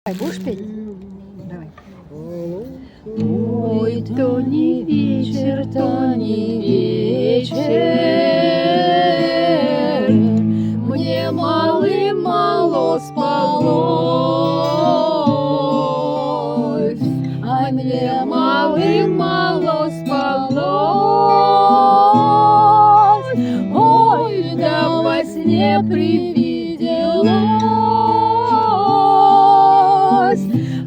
Будешь петь? Давай. Ой, то не вечер, то не вечер, мне мало спалось, ай, мне мало спалось, ой, да во сне привиделось.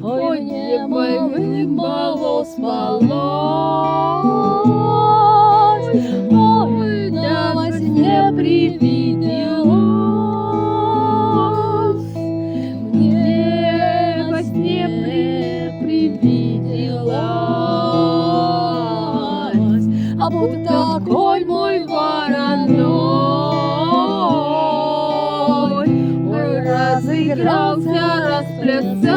Ой, мне мало спалось, ой, да во сне привиделось, мне во сне привиделось, а вот такой мой вороной, ой, разыгрался, расплясался,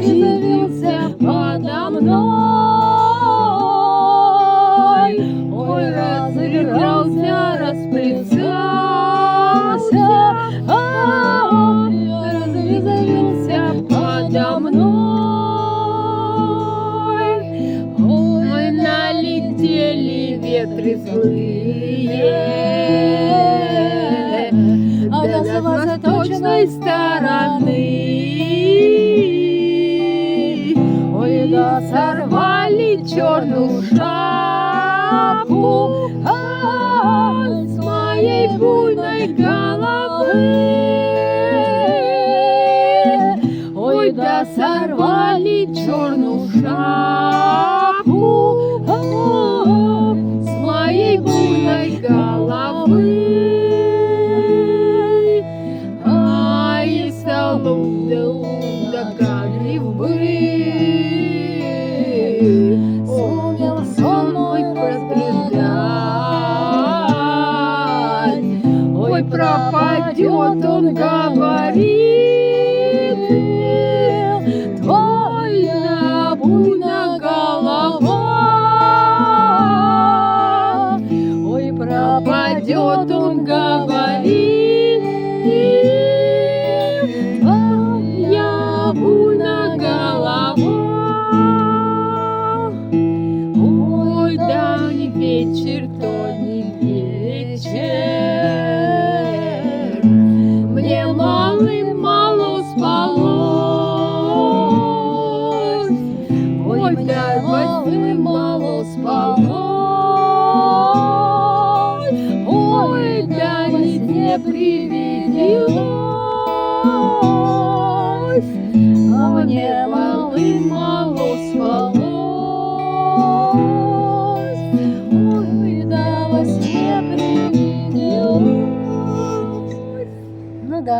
завился подо мной, ой, разыгрался, расплясался, завился подо мной, ой, налетели ветры злые, а до восточной стороны, ой, да сорвали черную шапку с моей буйной головы, ой, да сорвали черную шапку с моей буйной головы. Да как ли сумел сон мой разгадать, ой, пропадет он, говорит, твоя буйная голова, ой, пропадет он, говорит, буйная голова. Ой, да не вечер, то не вечер, мне мало спалось, ой, да мало спалось, ой, да не привиделось, а мне мало спалось, ой, да во сне привиделось. Ну да.